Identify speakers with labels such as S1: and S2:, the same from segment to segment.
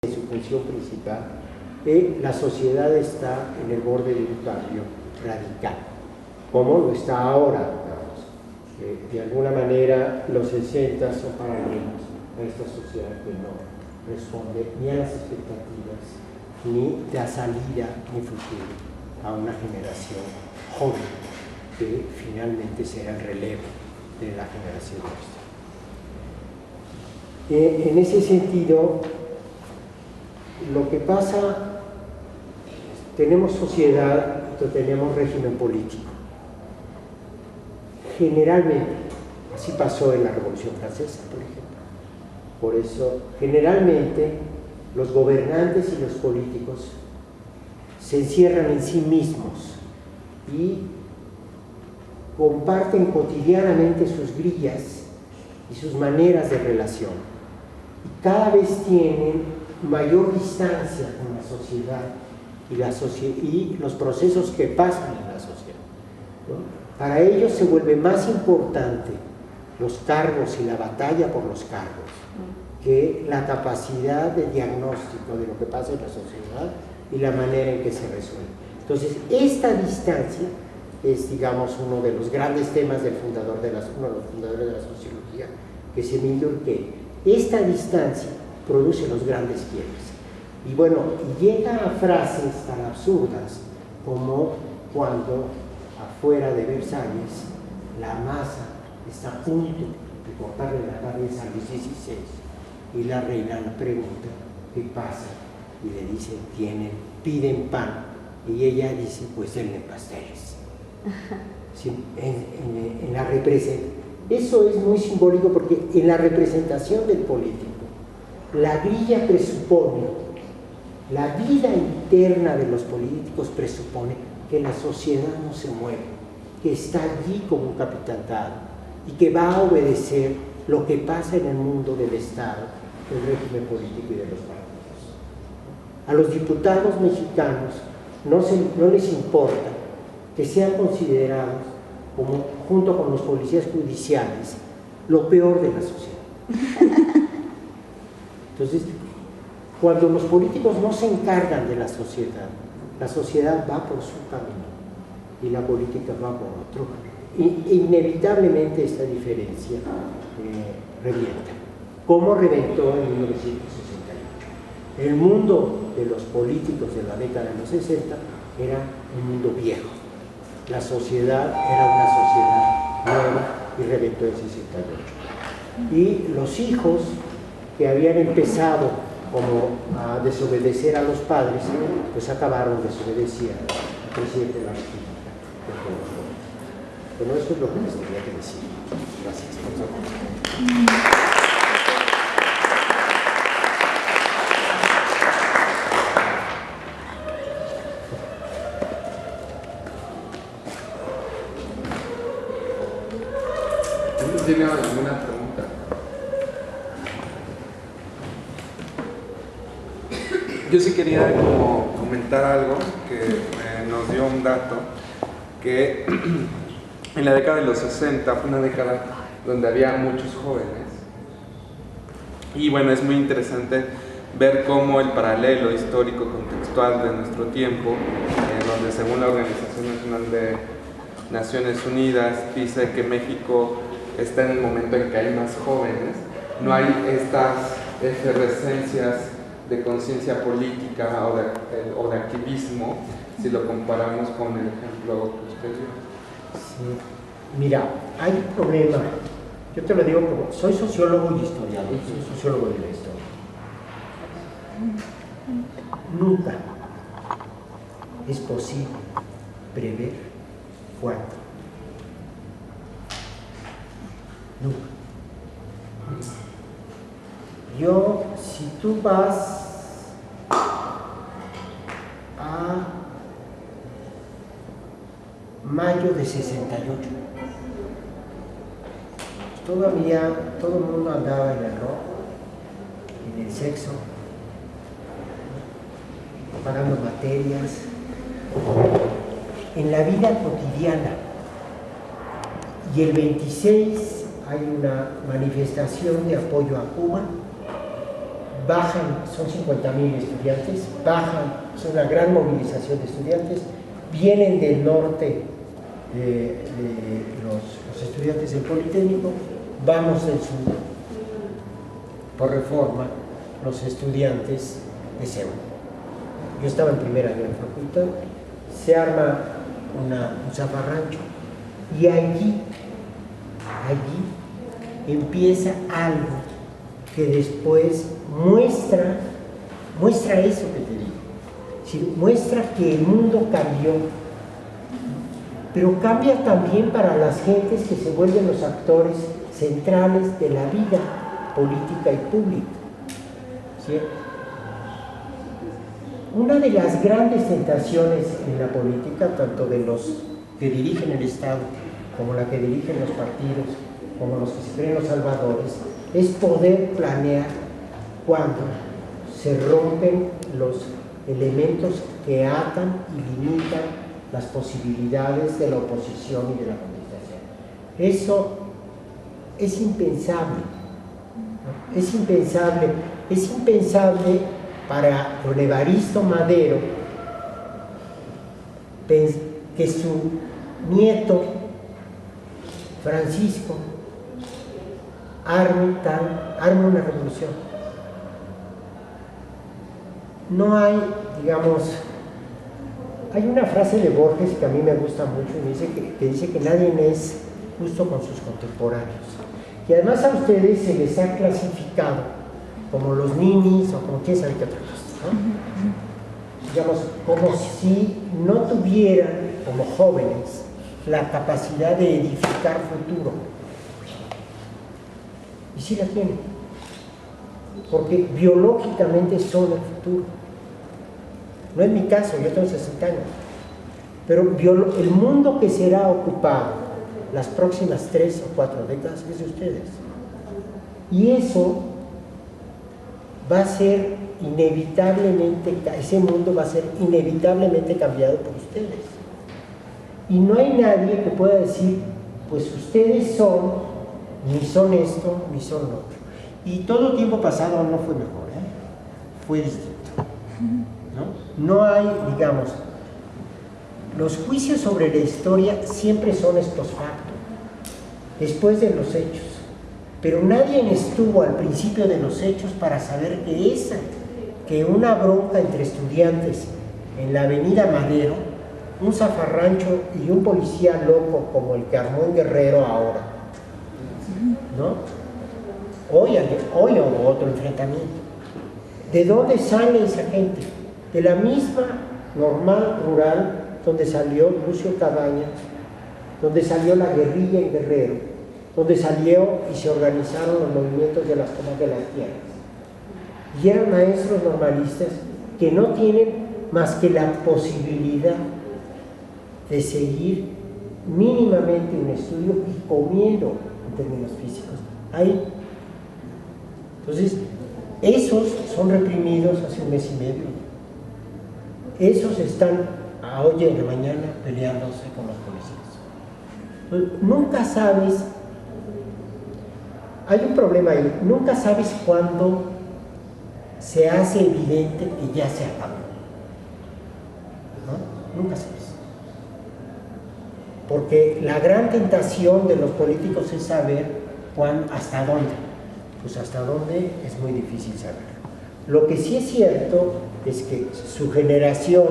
S1: en su función principal, la sociedad está en el borde de un cambio radical, como lo está ahora. De alguna manera los 60 son paralelos a esta sociedad que no responde ni a las expectativas, ni da salida ni futuro a una generación joven que finalmente será el relevo de la generación nuestra. En ese sentido, lo que pasa, tenemos sociedad, tenemos régimen político. Generalmente, así pasó en la Revolución Francesa, por ejemplo. Por eso, generalmente, los gobernantes y los políticos se encierran en sí mismos y comparten cotidianamente sus grillas y sus maneras de relación. Y cada vez tienen mayor distancia con la sociedad y los procesos que pasan en la sociedad, ¿no? Para ellos se vuelve más importante los cargos y la batalla por los cargos que la capacidad de diagnóstico de lo que pasa en la sociedad y la manera en que se resuelve. Entonces, esta distancia es, digamos, uno de los grandes temas uno de los fundadores de la sociología, que es Émile Durkheim. Esta distancia produce los grandes quiebres. Y bueno, llega a frases tan absurdas como cuando afuera de Versalles la masa está a punto de cortarle la cabeza a Luis XVI y la reina le pregunta qué pasa y le dice piden pan y ella dice pues denle pasteles. Sí, en la representación, eso es muy simbólico porque en la representación del político la grilla presupone, la vida interna de los políticos presupone que la sociedad no se mueve, que está allí como un capitán dado y que va a obedecer lo que pasa en el mundo del Estado, del régimen político y de los partidos. A los diputados mexicanos no les importa que sean considerados como, junto con los policías judiciales, lo peor de la sociedad. Entonces, cuando los políticos no se encargan de la sociedad va por su camino y la política va por otro. Inevitablemente esta diferencia revienta. ¿Cómo reventó en 1968? El mundo de los políticos de la década de los 60 era un mundo viejo. La sociedad era una sociedad nueva y reventó en 68. Y los hijos que habían empezado como a desobedecer a los padres, pues acabaron desobedeciendo al presidente de la República. Bueno, eso es lo que les tenía que decir. Gracias.
S2: ¿Tiene alguna pregunta? Yo sí quería como comentar algo que nos dio un dato, que en la década de los 60 fue una década donde había muchos jóvenes y bueno, es muy interesante ver cómo el paralelo histórico contextual de nuestro tiempo, donde según la Organización Nacional de Naciones Unidas dice que México está en el momento en que hay más jóvenes, no hay estas efervescencias de conciencia política o de activismo, si lo comparamos con el ejemplo que usted dio.
S1: Sí. Mira, hay un problema. Yo te lo digo como, soy sociólogo y historiador, soy sociólogo de la historia. Nunca es posible prever cuándo. Nunca. Si tú vas a mayo de 68, todavía todo el mundo andaba en el rock, en el sexo, pagando materias, en la vida cotidiana. Y el 26 hay una manifestación de apoyo a Cuba, bajan, son 50,000 estudiantes, bajan, es una gran movilización de estudiantes, vienen del norte los estudiantes del Politécnico, vamos del sur, por Reforma, los estudiantes de CEU. Yo estaba en primer año de facultad, se arma un zafarrancho y allí empieza algo que después muestra eso que te digo. Es decir, muestra que el mundo cambió, pero cambia también para las gentes que se vuelven los actores centrales de la vida política y pública. ¿Sí? Una de las grandes tentaciones en la política, tanto de los que dirigen el Estado, como la que dirigen los partidos, como los que se creen los salvadores, es poder planear cuando se rompen los elementos que atan y limitan las posibilidades de la oposición y de la contestación. Eso es impensable, ¿no? Es impensable para don Evaristo Madero que su nieto Francisco arme una revolución. No hay, digamos, hay una frase de Borges que a mí me gusta mucho y dice que nadie es justo con sus contemporáneos. Y además a ustedes se les ha clasificado como los ninis o como quién sabe qué otra cosa, ¿no? Digamos, como si no tuvieran, como jóvenes, la capacidad de edificar futuro. Y sí la tienen, porque biológicamente son el futuro. No es mi caso, yo tengo 60 años, pero el mundo que será ocupado las próximas 3 o 4 décadas es de ustedes. Y eso va a ser inevitablemente, ese mundo va a ser inevitablemente cambiado por ustedes. Y no hay nadie que pueda decir, pues ustedes son, ni son esto, ni son lo otro. Y todo tiempo pasado no fue mejor, fue distinto. No hay, digamos, los juicios sobre la historia siempre son ex post facto, después de los hechos. Pero nadie estuvo al principio de los hechos para saber que una bronca entre estudiantes en la avenida Madero, un zafarrancho y un policía loco como el que armó en Guerrero ahora, ¿no? Hoy hubo otro enfrentamiento. ¿De dónde sale esa gente? De la misma normal rural donde salió Lucio Cabañas, donde salió la guerrilla en Guerrero, donde salió y se organizaron los movimientos de las tomas de las tierras. Y eran maestros normalistas que no tienen más que la posibilidad de seguir mínimamente un estudio y comiendo en términos físicos. Ahí. Entonces, esos son reprimidos hace un mes y medio. Esos están a hoy en la mañana peleándose con los policías. Entonces, nunca sabes, hay un problema ahí, nunca sabes cuándo se hace evidente que ya se acabó. ¿No? Nunca sabes. Porque la gran tentación de los políticos es saber hasta dónde. Pues hasta dónde es muy difícil saber. Lo que sí es cierto es que su generación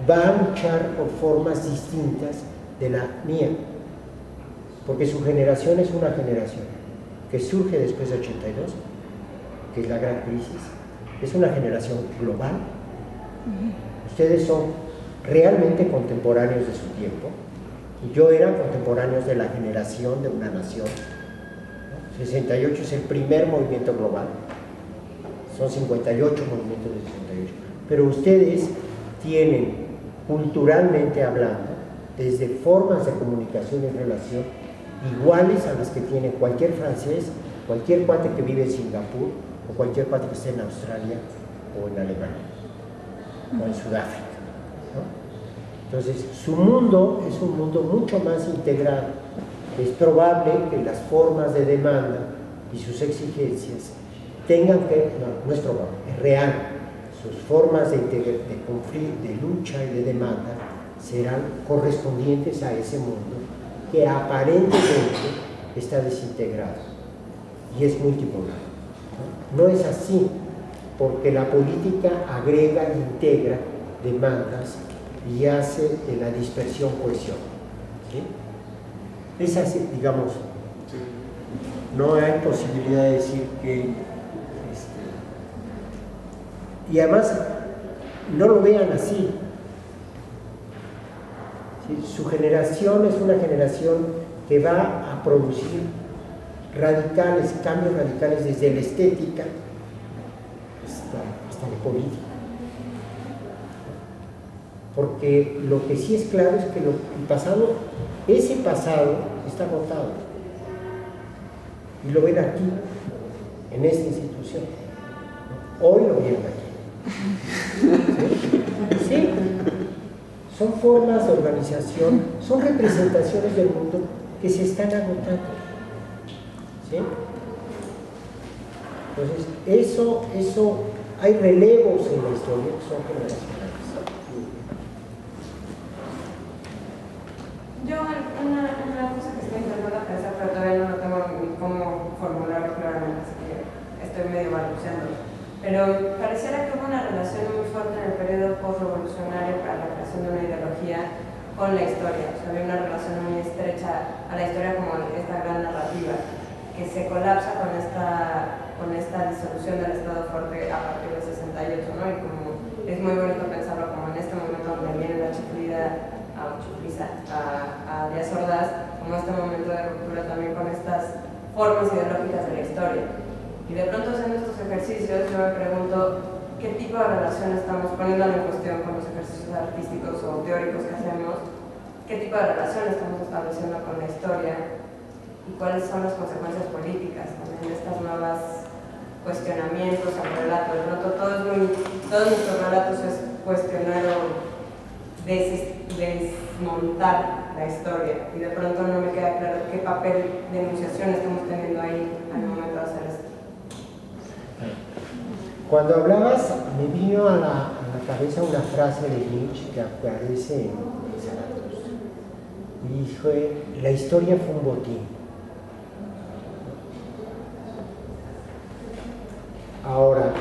S1: va a luchar por formas distintas de la mía, porque su generación es una generación que surge después de 82, que es la gran crisis, es una generación global. Ustedes son realmente contemporáneos de su tiempo, y yo era contemporáneos de la generación de una nación. 68 es el primer movimiento global, son 58 movimientos de 68, pero ustedes tienen, culturalmente hablando, desde formas de comunicación y relación iguales a las que tiene cualquier francés, cualquier cuate que vive en Singapur, o cualquier cuate que esté en Australia o en Alemania o en Sudáfrica, ¿no? Entonces, su mundo es un mundo mucho más integrado. Es probable que las formas de demanda y sus exigencias tengan que, no es probable, es real, sus formas de conflicto, de lucha y de demanda serán correspondientes a ese mundo que aparentemente está desintegrado y es multipolar. No es así, porque la política agrega e integra demandas y hace la dispersión cohesión. ¿Sí? Es así, digamos, no hay posibilidad de decir que y además no lo vean así. ¿Sí? Su generación es una generación que va a producir cambios radicales desde la estética hasta la política. Porque lo que sí es claro es que ese pasado está agotado. Y lo ven aquí, en esta institución. Hoy lo vieron aquí. ¿Sí? ¿Sí? Son formas de organización, son representaciones del mundo que se están agotando. ¿Sí? Entonces, eso, hay relevos en la historia que son generacionales.
S3: Yo, una cosa que estoy intentando pensar, pero todavía no tengo cómo formularlo claramente, así que estoy medio balbuceando. Pero pareciera que hubo una relación muy fuerte en el periodo post-revolucionario para la creación de una ideología con la historia. O sea, había una relación muy estrecha a la historia como esta gran narrativa que se colapsa con esta disolución del Estado fuerte a partir del 68, ¿no? Y como es muy bonito pensarlo como en este momento donde viene la chiflida a Díaz Ordaz, como este momento de ruptura también con estas formas ideológicas de la historia. Y de pronto haciendo estos ejercicios yo me pregunto qué tipo de relación estamos poniendo en cuestión con los ejercicios artísticos o teóricos que hacemos, qué tipo de relación estamos estableciendo con la historia y cuáles son las consecuencias políticas también de estas nuevas cuestionamientos al relato. De pronto todos nuestros relatos es cuestionar o desmontar la historia y de pronto no me queda claro qué papel de enunciación estamos teniendo ahí al momento de hacer esto.
S1: Cuando hablabas, me vino a la cabeza una frase de Nietzsche que aparece en Zaratustra. Y dijo, la historia fue un botín. Ahora,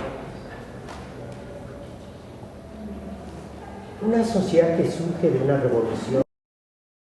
S1: una sociedad que surge de una revolución